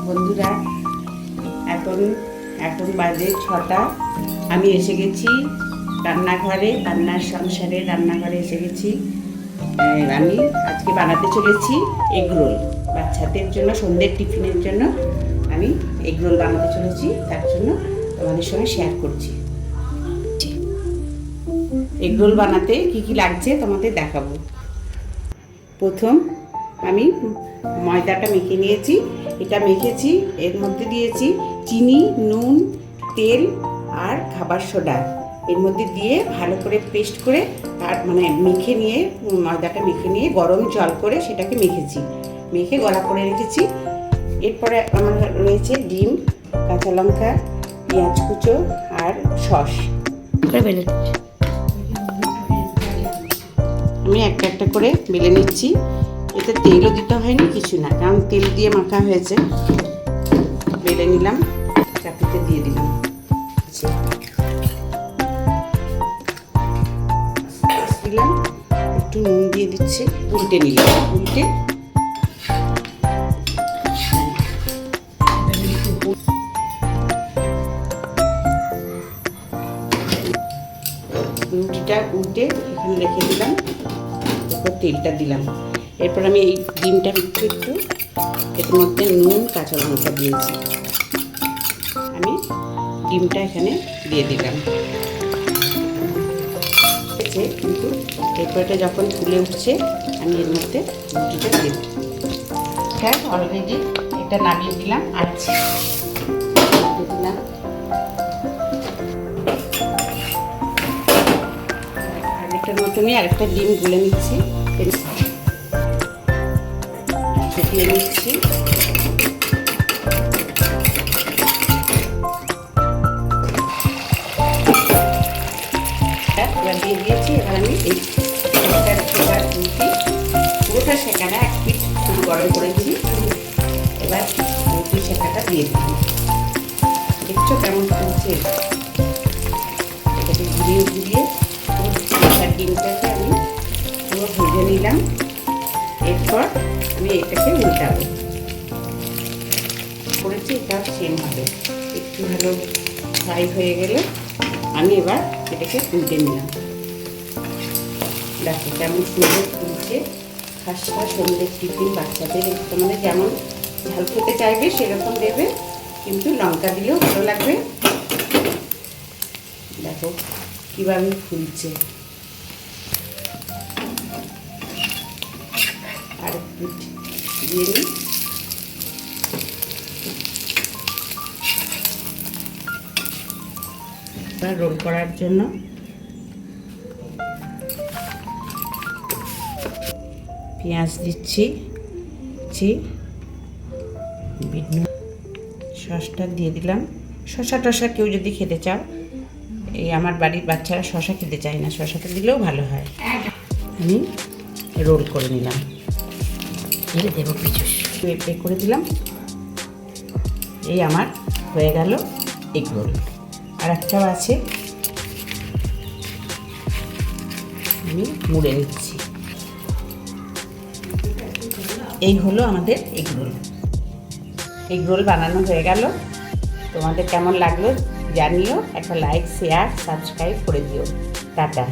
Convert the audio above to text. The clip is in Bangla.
বন্ধুরা, এখন এখন বাজে 6টা। আমি এসে গেছি রান্নাঘরে, রান্নাঘরে এসে গেছি। আমি আজকে বানাতে চলেছি এগরোল। বাচ্চাদের জন্য সন্ধ্যের টিফিনের জন্য আমি এগরোল বানাতে চলেছি, তার জন্য তোমাদের সঙ্গে শেয়ার করছি। এগরোল বানাতে কি কি লাগছে তোমাদের দেখাবো। প্রথম আমি ময়দাটা মেখে নিয়েছি। এটা মেখেছি, এর মধ্যে দিয়েছি চিনি, নুন, তেল আর খাবার সোডা। এর মধ্যে দিয়ে ভালো করে পেস্ট করে মেখে নিয়ে, ময়দাটা মেখে নিয়ে গরম জল করে সেটাকে মেখে গলা করে রেখেছি। এরপরে আমার রয়েছে ডিম, কাঁচা লঙ্কা, পেঁয়াজ কুচো আর সস। আমি একটা একটা করে বেলে নিচ্ছি। এতে তেলও দিতে হয়নি, কিছু না, কারণ তেল দিয়ে মাখা হয়েছে। বেলে নিলাম, চাটুতে দিয়ে দিলাম। একটু নুন দিয়ে দিচ্ছি, উল্টে নিলাম। রুটিটা উল্টে এখানে রেখে দিলাম, এরপর তেলটা দিলাম। এরপর আমি এই ডিমটা একটু এর মধ্যে নুন, কাঁচা লঙ্কা দিয়েছি। আমি ডিমটা এখানে দিয়ে দিলাম। কিন্তু এরপর এটা যখন ফুলে উঠছে, আমি এর মধ্যে রুটিটা দিয়ে দিই। হ্যাঁ, অলরেডি এটা নামিয়ে দিলাম। দিলাম আরেকটার মতনই আরেকটা ডিম গুলে নিচ্ছি, দিয়ে নিচ্ছি। এবার দিয়ে দিয়েছি। এবার আমি এই পুরোটা সেখানে 1 পিঠ শুধু গরম করেছি। এবার রুটি শেখাটা দিয়ে দিচ্ছি। দেখছো কেমন ফুলছে? এটাকে ঘুরিয়ে ডিমটাকে আমি পুরো ভেজে নিলাম। এরপর আমি এটাকে উল্টাবো করেছি। এটা সেম হবে। একটু ভালো ফ্রাই হয়ে গেলে আমি এবার এটাকে উল্টে নিলাম। দেখো কেমন সুন্দর ফুলছে। খাসা সন্ধ্যের টিফিন বাচ্চাদের, তোমাদের যেমন ঝাল খেতে চাইবে সেরকম দেবে, কিন্তু লঙ্কা দিলেও ভালো লাগবে। দেখো কীভাবে ফুলছে। আর দিয়ে নিই। রোল করার জন্য পেঁয়াজ দিচ্ছি, সসটা দিয়ে দিলাম। শসা কেউ যদি খেতে চাও, এই আমার বাড়ির বাচ্চারা শসা খেতে চায় না, শসাটা দিলেও ভালো হয়। আমি রোল করে নিলাম, দেবো কিছু পে করে দিলাম। এই আমার হয়ে গেল এগরোল। আর একটাও আছে, আমি মুড়ে নিচ্ছি। এই হলো আমাদের এগরোল বানানো হয়ে গেল। তোমাদের কেমন লাগলো জানিও। একটা লাইক, শেয়ার, সাবস্ক্রাইব করে দিও। টাটা।